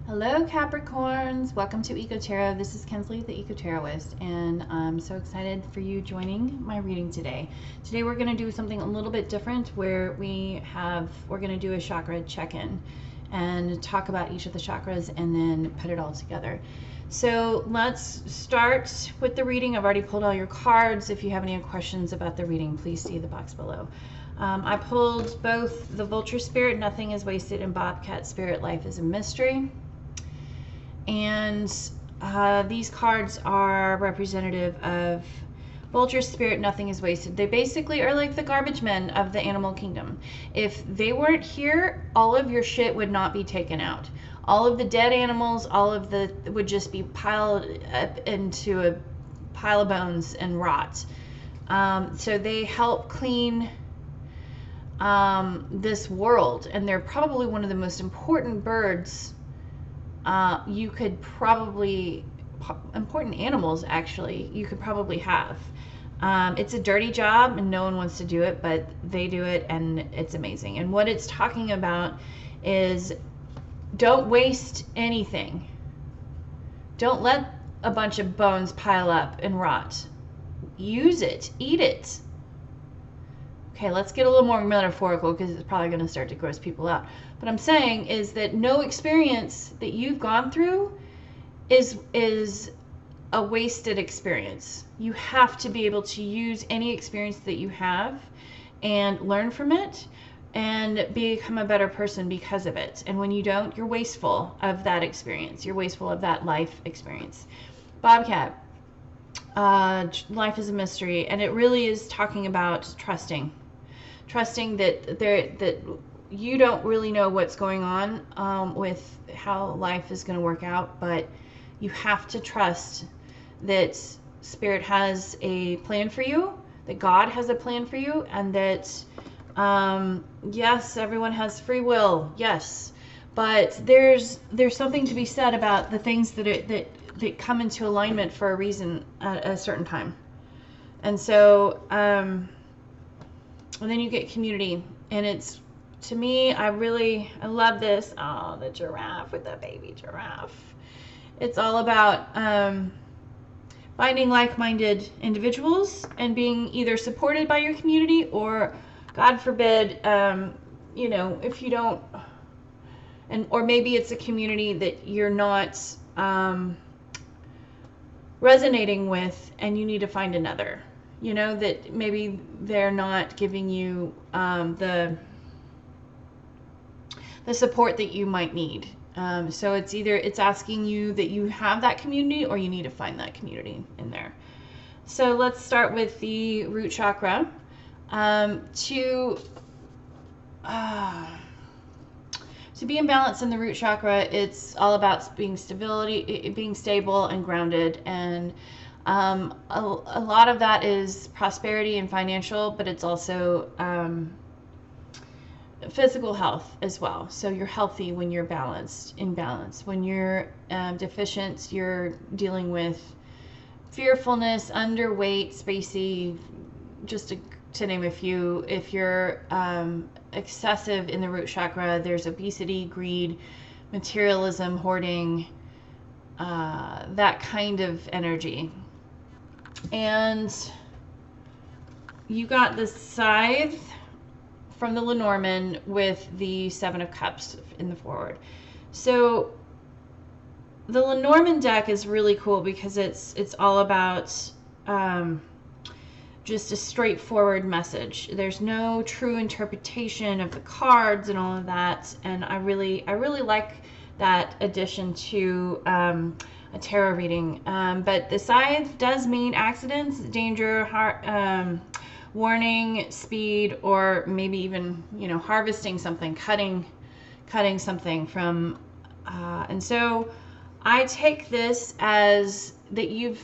Hello Capricorns, welcome to Eco Tarot. This is Kensley, the Eco Tarotist, and I'm so excited for you joining my reading today. Today we're going to do something a little bit different where we're going to do a chakra check-in and talk about each of the chakras and then put it all together. So let's start with the reading. I've already pulled all your cards. If you have any questions about the reading, please see the box below. I pulled both the Vulture Spirit, Nothing is Wasted, and Bobcat Spirit, Life is a Mystery. And these cards are representative of Vulture Spirit, Nothing is Wasted. They basically are like the garbage men of the animal kingdom. If they weren't here, all of your shit would not be taken out. All of the dead animals, would just be piled up into a pile of bones and rot. So they help clean this world, and they're probably one of the most important birds you could probably, important animals actually, you could probably have. It's a dirty job and no one wants to do it, but they do it and it's amazing. And what it's talking about is don't waste anything. Don't let a bunch of bones pile up and rot. Use it, eat it. Okay, let's get a little more metaphorical because it's probably going to start to gross people out. What I'm saying is that no experience that you've gone through is a wasted experience. You have to be able to use any experience that you have and learn from it and become a better person because of it. And when you don't, you're wasteful of that experience. You're wasteful of that life experience. Bobcat, Life is a Mystery, and it really is talking about trusting that you don't really know what's going on with how life is going to work out, but you have to trust that Spirit has a plan for you, that God has a plan for you, and that yes, everyone has free will, yes, but there's something to be said about the things that come into alignment for a reason at a certain time. And so and then you get community, and it's, to me, I love this. Oh, the giraffe with the baby giraffe. It's all about finding like-minded individuals and being either supported by your community or, God forbid, you know, if you don't, or maybe it's a community that you're not resonating with and you need to find another. You know, that maybe they're not giving you the support that you might need. So it's asking you that you have that community or you need to find that community in there. So let's start with the root chakra. To be in balance in the root chakra, it's all about being stable and grounded, and a lot of that is prosperity and financial, but it's also physical health as well. So you're healthy when you're in balance. When you're deficient, you're dealing with fearfulness, underweight, spacey, just to name a few. If you're excessive in the root chakra, there's obesity, greed, materialism, hoarding, that kind of energy. And you got the Scythe from the Lenormand with the Seven of Cups in the forward. So the Lenormand deck is really cool because it's all about just a straightforward message. There's no true interpretation of the cards and all of that, and I really like that addition to a tarot reading. But the Scythe does mean accidents, danger, warning, speed, or maybe even, you know, harvesting something, cutting something from. And so I take this as that you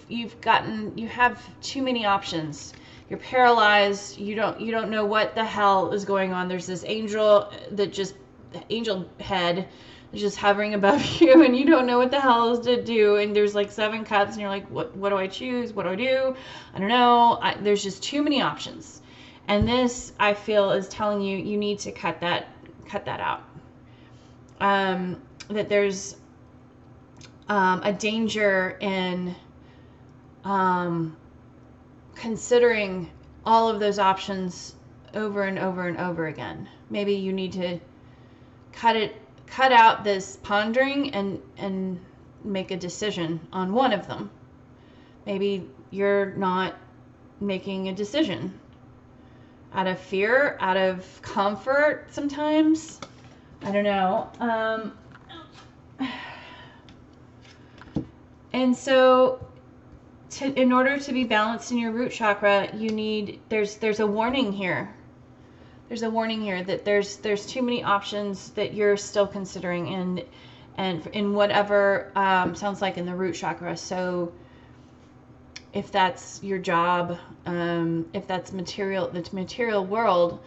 have too many options. You're paralyzed. You don't know what the hell is going on. There's this angel angel head just hovering above you, and you don't know what the hell is to do, and there's like 7 cups, and you're like, what do I choose? What do I do? I don't know. There's just too many options, and this, I feel, is telling you need to cut that out. That there's a danger in considering all of those options over and over and over again. Maybe you need to cut out this pondering and make a decision on one of them. Maybe you're not making a decision out of fear, out of comfort sometimes. I don't know. And so in order to be balanced in your root chakra, there's a warning here. There's a warning here that there's too many options that you're still considering and in whatever sounds like in the root chakra. So if that's your job, if that's the material world,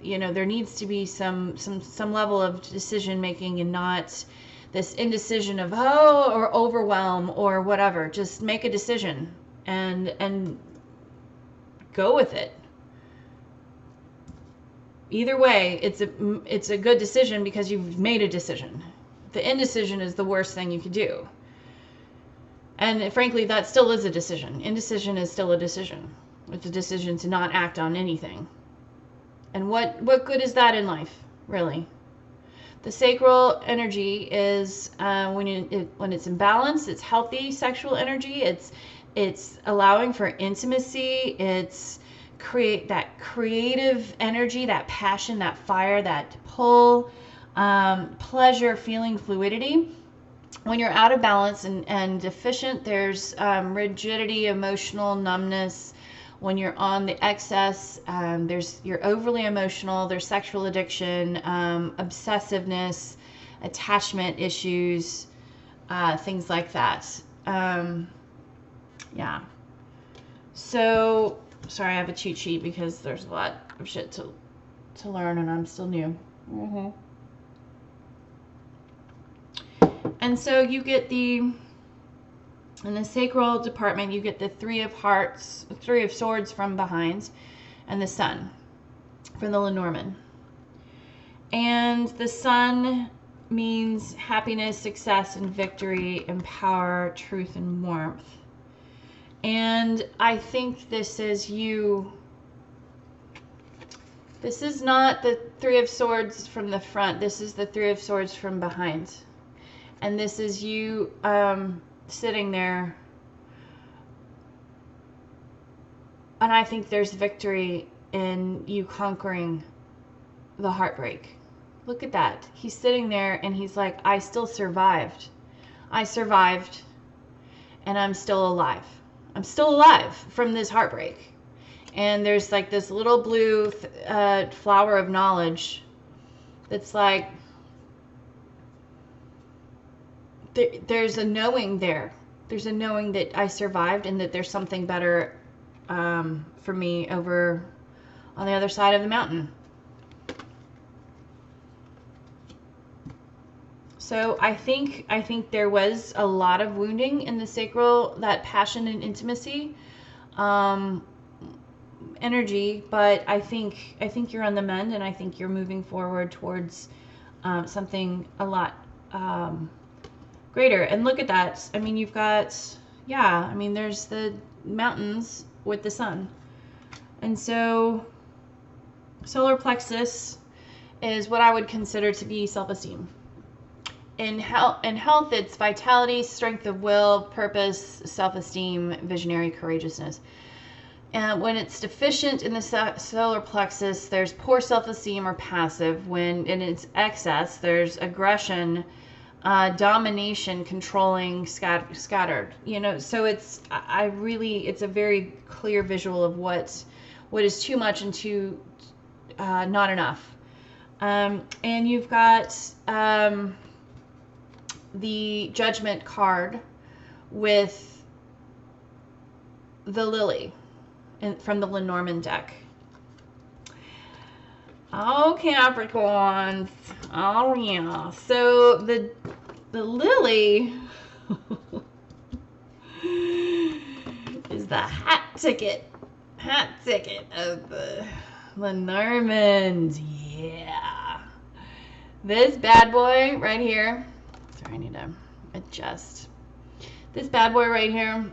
you know, there needs to be some level of decision making and not this indecision of or overwhelm or whatever. Just make a decision and go with it. Either way, it's a good decision because you've made a decision. The indecision is the worst thing you could do. And frankly, that still is a decision. Indecision is still a decision. It's a decision to not act on anything. And what good is that in life, really? The sacral energy is when it's in balance. It's healthy sexual energy. It's allowing for intimacy. It's create that creative energy, that passion, that fire, that pull, pleasure, feeling, fluidity. When you're out of balance and deficient, there's rigidity, emotional numbness. When you're on the excess, you're overly emotional. There's sexual addiction, obsessiveness, attachment issues, things like that. Yeah. So, sorry, I have a cheat sheet because there's a lot of shit to learn and I'm still new. And so you get in the sacral department, you get the Three of Swords from behind, and the Sun from the Lenormand. And the Sun means happiness, success, and victory, and power, truth, and warmth. And I think this is you. This is not the Three of Swords from the front. This is the Three of Swords from behind. And this is you sitting there. And I think there's victory in you conquering the heartbreak. Look at that. He's sitting there and he's like, I still survived. I survived and I'm still alive. I'm still alive from this heartbreak. And there's like this little blue flower of knowledge that's like, there's a knowing there. There's a knowing that I survived and that there's something better for me over on the other side of the mountain. So I think there was a lot of wounding in the sacral, that passion and intimacy energy, but I think you're on the mend, and I think you're moving forward towards something a lot greater. And look at that. I mean, you've got, yeah, I mean, there's the mountains with the sun. And so solar plexus is what I would consider to be self-esteem. In health, it's vitality, strength of will, purpose, self-esteem, visionary courageousness. And when it's deficient in the solar plexus, there's poor self-esteem or passive. When in its excess, there's aggression, domination, controlling, scattered. You know, so it's a very clear visual of what is too much and too not enough. And you've got the Judgment card with the lily from the Lenormand deck. Oh, Capricorns. Oh, yeah. So the lily is the hat ticket of the Lenormand. Yeah. This bad boy right here Sorry, I need to adjust. This bad boy right here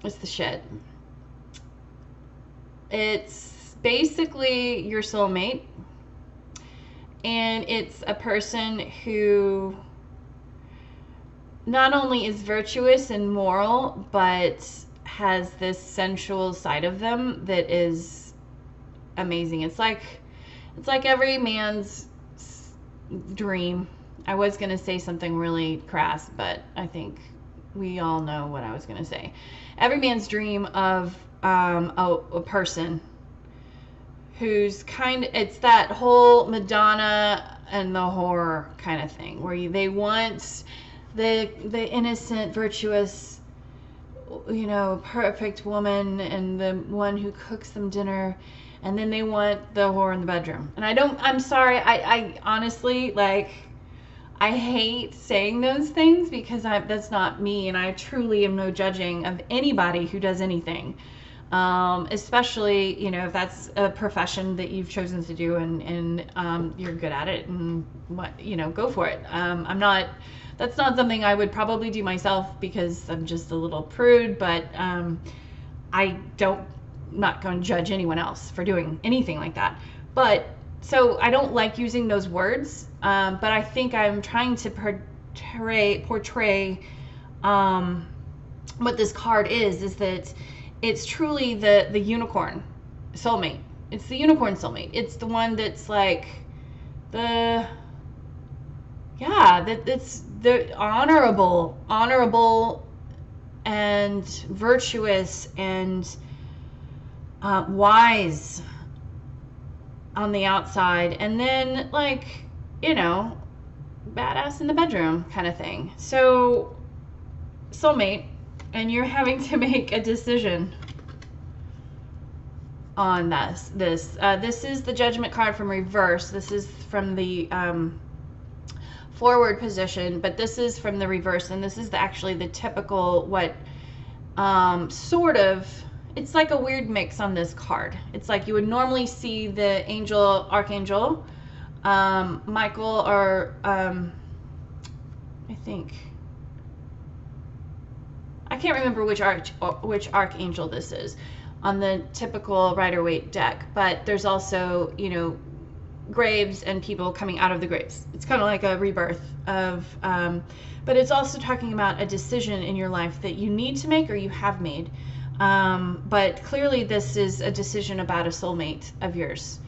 is the shit. It's basically your soulmate, and it's a person who not only is virtuous and moral, but has this sensual side of them that is amazing. It's like every man's dream. I was going to say something really crass, but I think we all know what I was going to say. Every man's dream of a person who's it's that whole Madonna and the whore kind of thing, where they want the innocent, virtuous, you know, perfect woman and the one who cooks them dinner, and then they want the whore in the bedroom. And I'm sorry, I honestly, like, I hate saying those things because that's not me, and I truly am no judging of anybody who does anything. Especially, you know, if that's a profession that you've chosen to do and you're good at it, and what, you know, go for it. That's not something I would probably do myself because I'm just a little prude, but I'm not going to judge anyone else for doing anything like that. But so I don't like using those words, but I think I'm trying to portray what this card is that it's truly the unicorn soulmate. It's the unicorn soulmate. It's the one that's like it's the honorable and virtuous and wise on the outside, and then, like, you know, badass in the bedroom kind of thing. So soulmate, and you're having to make a decision on this. This is the Judgment card from reverse. This is from the forward position, but this is from the reverse, and this is actually the typical sort of, it's like a weird mix on this card. It's like you would normally see the angel, archangel, Michael, or I can't remember which archangel this is on the typical Rider-Waite deck, but there's also, you know, graves and people coming out of the graves. It's kind of like a rebirth of, but it's also talking about a decision in your life that you need to make or you have made. But clearly this is a decision about a soulmate of yours,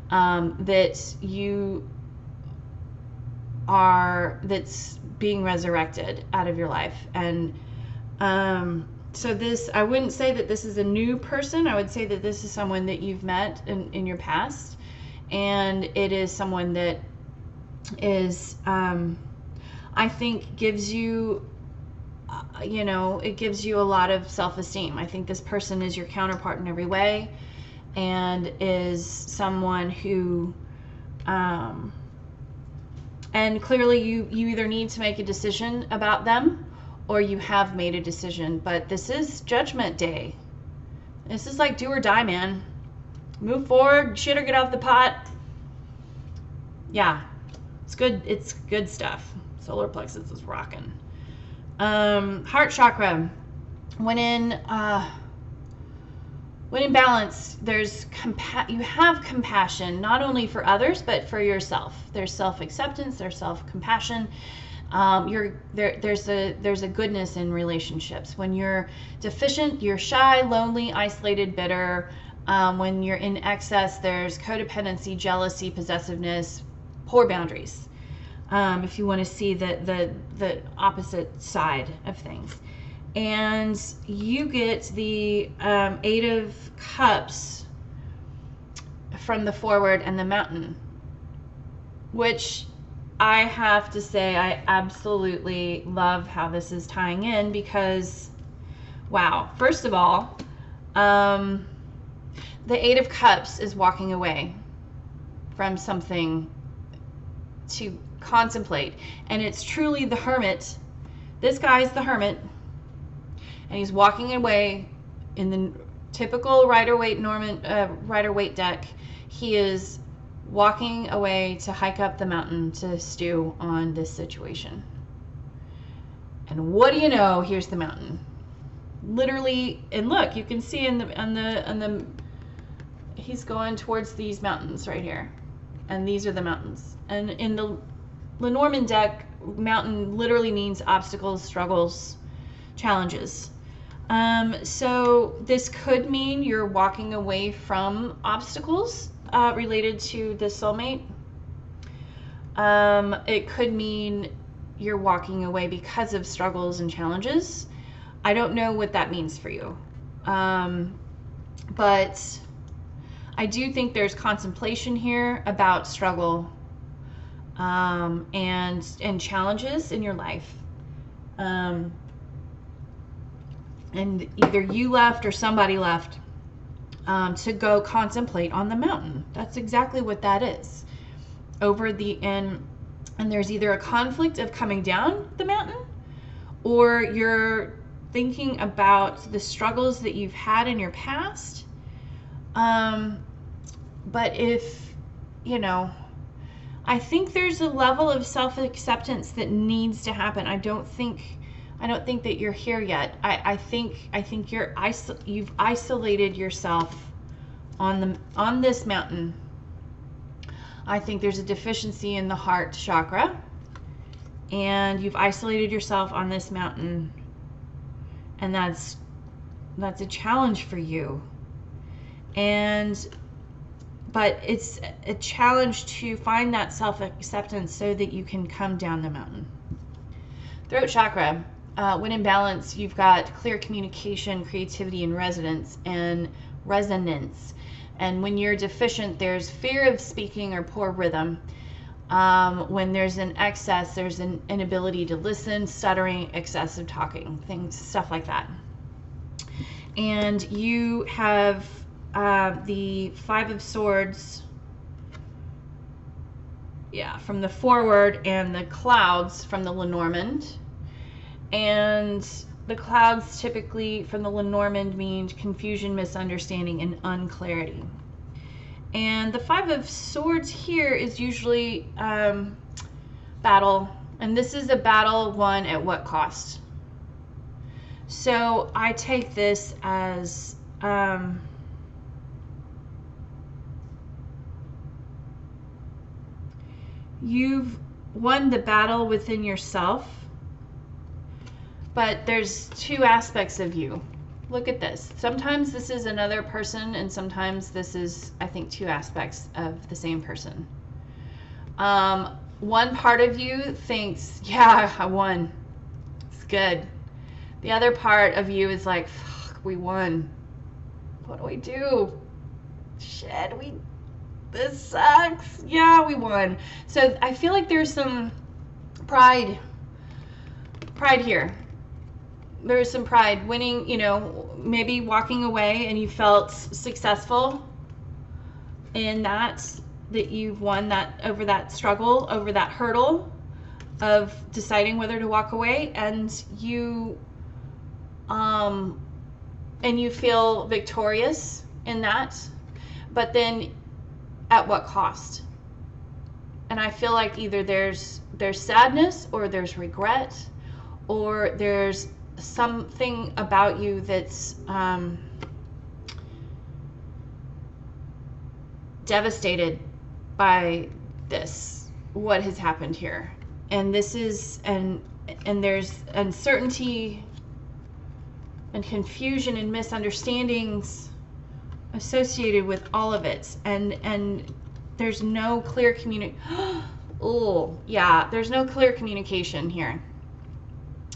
that you that's being resurrected out of your life. And so this, I wouldn't say that this is a new person. I would say that this is someone that you've met in your past, and it is someone that is, I think, gives you, you know, it gives you a lot of self-esteem. I think this person is your counterpart in every way, and is someone who, and clearly you either need to make a decision about them or you have made a decision. But this is Judgment Day. This is like do or die, man. Move forward, shit or get off the pot. Yeah, it's good. It's good stuff. Solar plexus is rocking. Heart chakra. When in balance, there's you have compassion not only for others but for yourself. There's self-acceptance. There's self-compassion. There's a goodness in relationships. When you're deficient, you're shy, lonely, isolated, bitter. When you're in excess, there's codependency, jealousy, possessiveness, poor boundaries. If you want to see the opposite side of things. And you get the Eight of Cups from the forward and the Mountain, which I have to say I absolutely love how this is tying in, because, wow, first of all, the Eight of Cups is walking away from something to contemplate, and it's truly the Hermit. This guy's the Hermit, and he's walking away in the typical Rider-Waite deck. He is walking away to hike up the mountain to stew on this situation. And what do you know? Here's the mountain. Literally, and look, you can see on the he's going towards these mountains right here. And these are the mountains. And in the Lenormand deck, mountain literally means obstacles, struggles, challenges. So this could mean you're walking away from obstacles related to the soulmate. It could mean you're walking away because of struggles and challenges. I don't know what that means for you. But I do think there's contemplation here about struggle and challenges in your life. And either you left or somebody left to go contemplate on the mountain. That's exactly what that is. And there's either a conflict of coming down the mountain, or you're thinking about the struggles that you've had in your past. But if, you know, I think there's a level of self-acceptance that needs to happen. I don't think that you're here yet. I think you've isolated yourself on this mountain. I think there's a deficiency in the heart chakra, and you've isolated yourself on this mountain, and that's a challenge for you. But it's a challenge to find that self-acceptance so that you can come down the mountain. Throat chakra. When in balance, you've got clear communication, creativity, and resonance. And when you're deficient, there's fear of speaking or poor rhythm. When there's an excess, there's an inability to listen, stuttering, excessive talking, stuff like that. And you have the Five of Swords, from the forward, and the clouds from the Lenormand. And the clouds typically from the Lenormand mean confusion, misunderstanding, and unclarity. And the Five of Swords here is usually battle. And this is a battle won at what cost? So I take this as you've won the battle within yourself. But there's two aspects of you. Look at this. Sometimes this is another person, and sometimes this is, I think, two aspects of the same person. One part of you thinks, yeah, I won. It's good. The other part of you is like, fuck, we won. What do we do? Shit, this sucks. Yeah, we won. So I feel like there's some pride here. There's some pride winning, maybe walking away and you felt successful in that you've won that over that struggle, over that hurdle of deciding whether to walk away, and you feel victorious in that, but then at what cost? And I feel like either there's sadness, or there's regret, or there's something about you that's devastated by what has happened here. And this is, and there's uncertainty and confusion and misunderstandings associated with all of it. And there's no clear there's no clear communication here.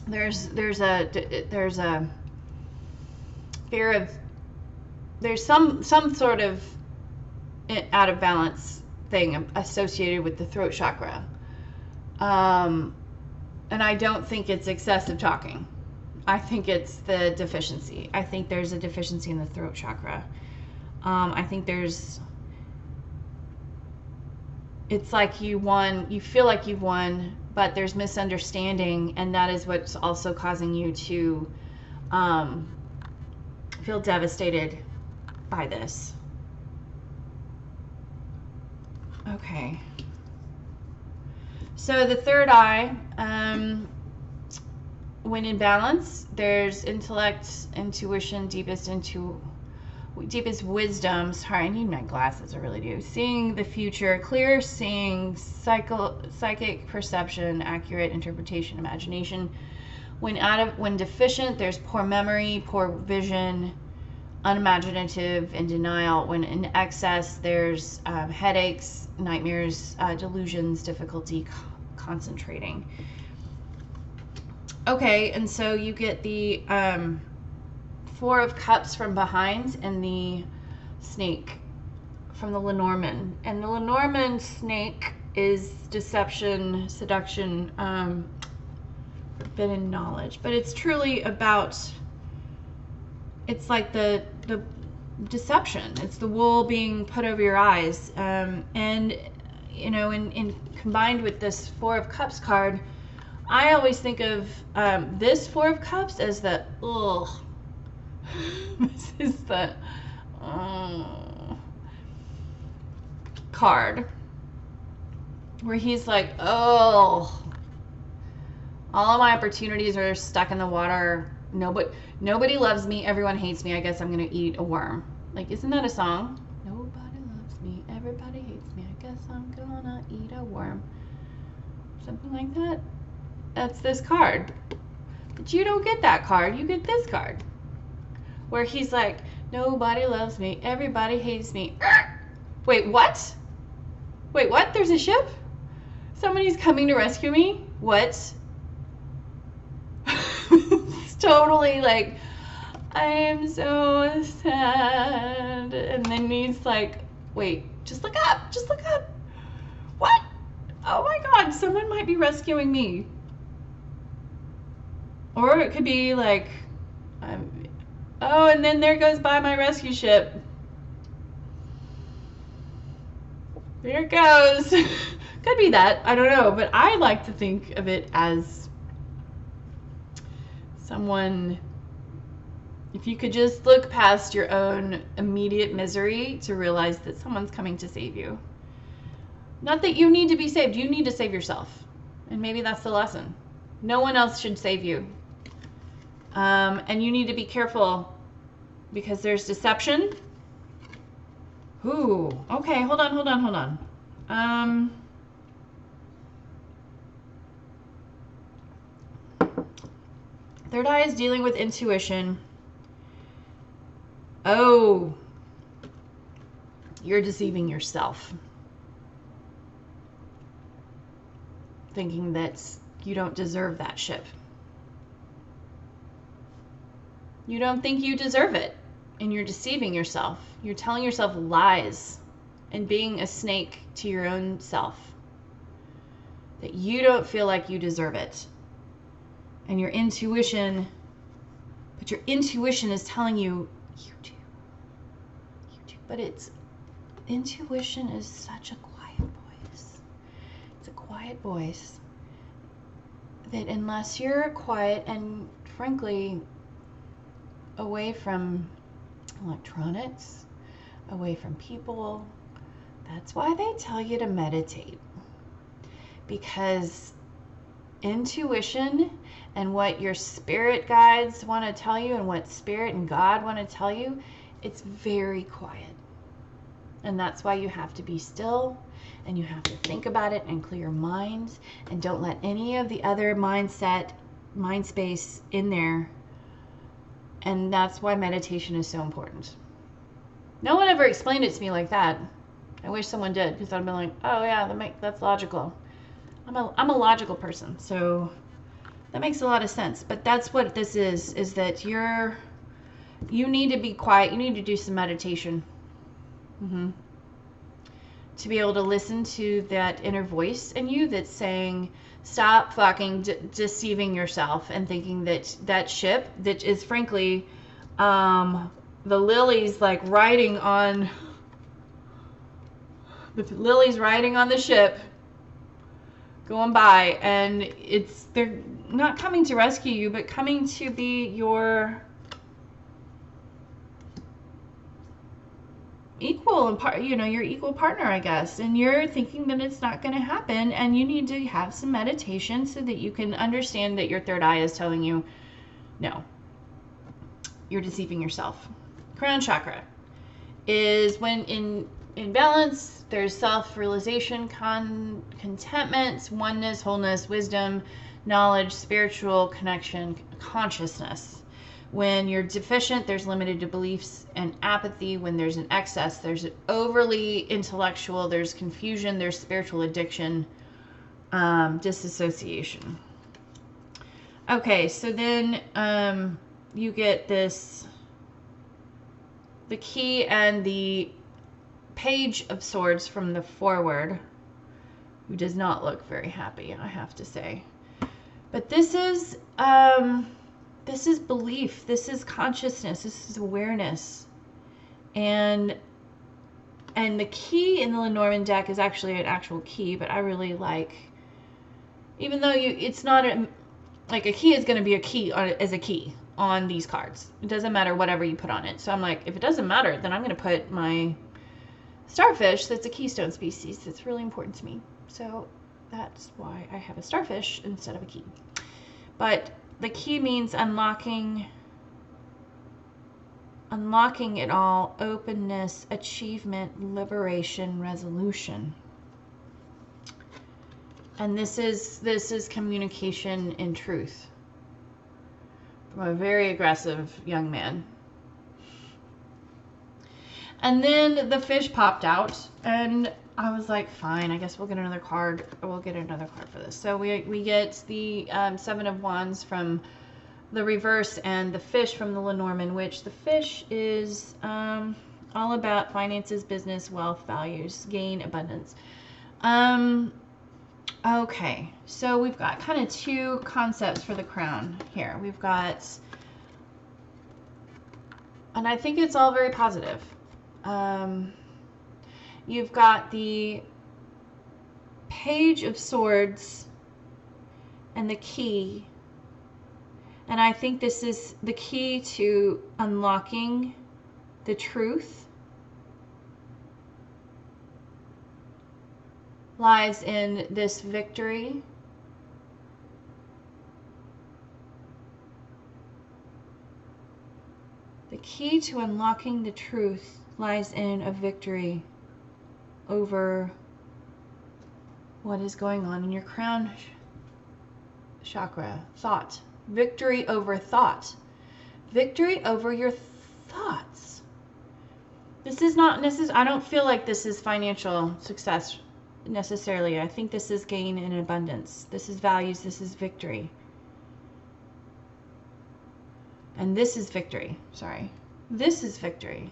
There's a fear of, there's some sort of out of balance thing associated with the throat chakra. And I don't think it's excessive talking. I think it's the deficiency. I think there's a deficiency in the throat chakra. I think it's like you won, you feel like you've won, but there's misunderstanding, and that is what's also causing you to feel devastated by this. Okay. So the third eye, when in balance, there's intellect, intuition, deepest wisdom. Sorry, I need my glasses, I really do. Seeing the future, clear seeing, psychic perception, accurate interpretation, imagination. When deficient, there's poor memory, poor vision, unimaginative, and denial. When in excess, there's headaches, nightmares, delusions, difficulty concentrating. Okay, and so you get the Four of Cups from behind and the snake from the Lenormand. And the Lenormand snake is deception, seduction, forbidden knowledge. But it's truly about, it's like the deception. It's the wool being put over your eyes. And, you know, in combined with this Four of Cups card, I always think of this Four of Cups as the, ugh. This is the card where he's like, oh, all of my opportunities are stuck in the water. Nobody loves me. Everyone hates me. I guess I'm going to eat a worm. Like, isn't that a song? Nobody loves me. Everybody hates me. I guess I'm going to eat a worm. Something like that. That's this card. But you don't get that card. You get this card. Where he's like, nobody loves me. Everybody hates me. Wait, what? Wait, what? There's a ship? Somebody's coming to rescue me? What? It's totally like, I am so sad. And then he's like, wait, just look up. Just look up. What? Oh my God, someone might be rescuing me. Or it could be like, oh, and then there goes by my rescue ship. There it goes. Could be that. I don't know. But I like to think of it as someone, if you could just look past your own immediate misery to realize that someone's coming to save you. Not that you need to be saved. You need to save yourself. And maybe that's the lesson. No one else should save you. And you need to be careful because there's deception. Ooh, okay, hold on. Third eye is dealing with intuition. Oh, you're deceiving yourself. Thinking that you don't deserve that ship. You don't think you deserve it, and you're deceiving yourself. You're telling yourself lies and being a snake to your own self. That you don't feel like you deserve it. And your intuition, but your intuition is telling you, you do. You do. But intuition is such a quiet voice. It's a quiet voice that unless you're quiet and frankly, away from electronics, away from people. That's why they tell you to meditate. Because intuition and what your spirit guides want to tell you and what spirit and God want to tell you, it's very quiet. And that's why you have to be still and you have to think about it and clear your mind and don't let any of the other mind space in there. And that's why meditation is so important. No one ever explained it to me like that. I wish someone did, because I'd been like, oh yeah, that's logical. I'm a logical person, so that makes a lot of sense. But that's what this is that you need to be quiet. You need to do some meditation. To be able to listen to that inner voice in you that's saying, stop fucking deceiving yourself and thinking that that ship that is frankly the lilies like riding on the ship going by, and they're not coming to rescue you but coming to be your equal and your equal partner, I guess, and you're thinking that it's not going to happen, and you need to have some meditation so that you can understand that your third eye is telling you, no, you're deceiving yourself. Crown chakra is when in balance, there's self-realization, contentment, oneness, wholeness, wisdom, knowledge, spiritual connection, consciousness. When you're deficient, there's limited to beliefs and apathy. When there's an excess, there's an overly intellectual, there's confusion, there's spiritual addiction, disassociation. Okay, so then you get this, the key and the Page of Swords from the forward, who does not look very happy, I have to say. But this is belief, this is consciousness, this is awareness. And the key in the Lenormand deck is actually an actual key, but I really like, even though it's not like a key is going to be a key as a key on these cards. It doesn't matter whatever you put on it. So I'm like, if it doesn't matter, then I'm going to put my starfish, that's a keystone species that's really important to me. So that's why I have a starfish instead of a key. But the key means unlocking it all, openness, achievement, liberation, resolution. And this is communication in truth from a very aggressive young man. And then the fish popped out, and I was like, fine, I guess we'll get another card. We'll get another card for this. So we get the Seven of Wands from the reverse and the fish from the Lenormand, which the fish is all about finances, business, wealth, values, gain, abundance. Okay, so we've got kind of two concepts for the crown here. We've got, and I think it's all very positive. You've got the Page of Swords and the key, and I think this is the key to unlocking the truth lies in this victory. The key to unlocking the truth lies in a victory over what is going on in your crown chakra. Thought. Victory over thought. Victory over your thoughts. This is not necessarily, I don't feel like this is financial success necessarily. I think this is gain and abundance. This is values. This is victory. And this is victory. Sorry. This is victory.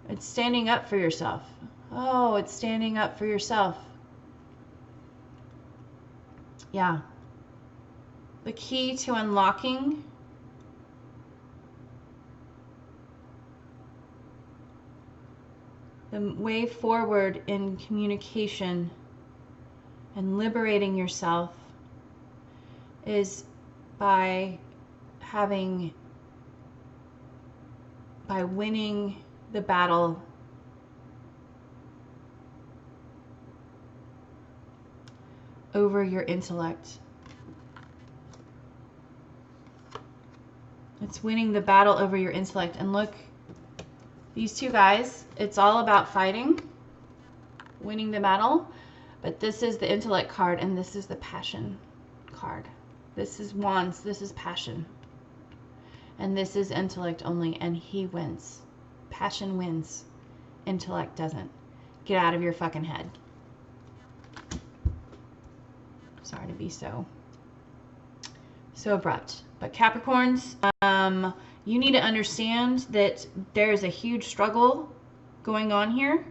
It's standing up for yourself. Oh, it's standing up for yourself. Yeah. The key to unlocking the way forward in communication and liberating yourself is by winning the battle over your intellect. It's winning the battle over your intellect. And look, these two guys, it's all about fighting, winning the battle. But this is the intellect card, and this is the passion card. This is wands, this is passion. And this is intellect only, and he wins. Passion wins. Intellect doesn't. Get out of your fucking head. Sorry to be so abrupt. But Capricorns, you need to understand that there's a huge struggle going on here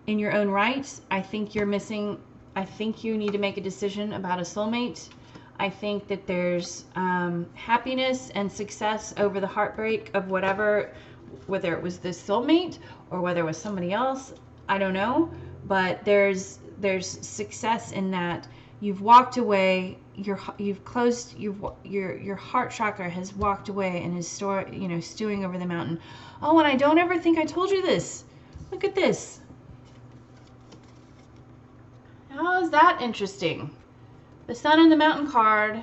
in your own right. I think you're missing, I think you need to make a decision about a soulmate. I think that there's happiness and success over the heartbreak of whatever, whether it was this soulmate or whether it was somebody else, I don't know. But there's success in that You've walked away. You've closed your heart chakra has walked away and is stewing over the mountain. Oh, and I don't ever think I told you this. Look at this. How is that interesting? The Sun and the Mountain card.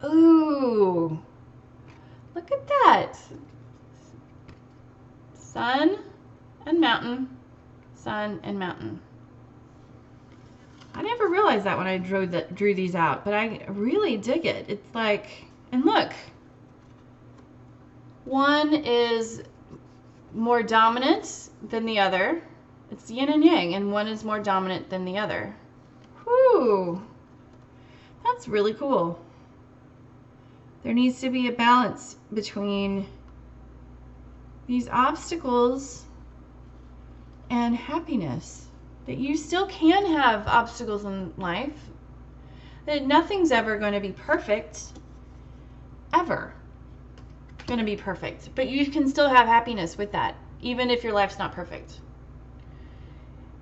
Ooh. Look at that. Sun and mountain. Sun and mountain. I never realized that when I drew these out, but I really dig it. It's like, and look. One is more dominant than the other. It's yin and yang, and one is more dominant than the other. Whew. That's really cool. There needs to be a balance between these obstacles and happiness. That you still can have obstacles in life. That nothing's ever going to be perfect. Ever going to be perfect. But you can still have happiness with that, even if your life's not perfect.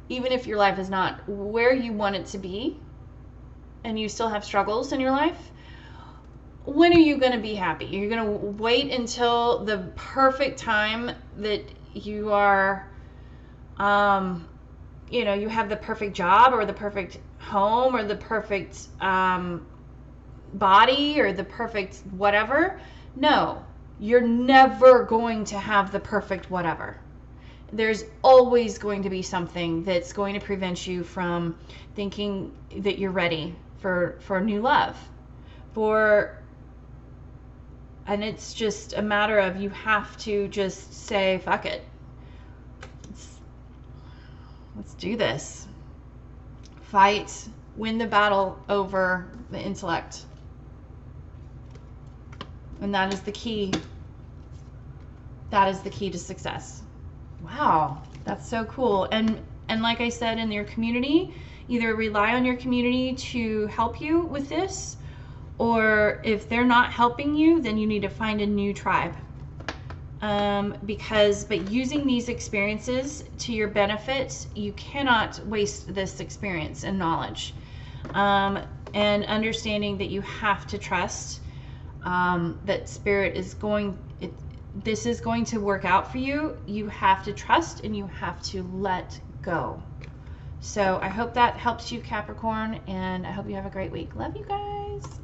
Even if your life is not where you want it to be, and you still have struggles in your life, when are you going to be happy? You're going to wait until the perfect time that you are, you have the perfect job or the perfect home or the perfect body or the perfect whatever. No, you're never going to have the perfect whatever. There's always going to be something that's going to prevent you from thinking that you're ready for new love. And it's just a matter of you have to just say, fuck it. Let's do this. Fight, win the battle over the intellect. And that is the key. That is the key to success. Wow, that's so cool. And like I said, in your community, either rely on your community to help you with this, or if they're not helping you, then you need to find a new tribe. But using these experiences to your benefit, you cannot waste this experience and knowledge. And understanding that you have to trust that Spirit is this is going to work out for you. You have to trust and you have to let go. So I hope that helps you, Capricorn, and I hope you have a great week. Love you guys.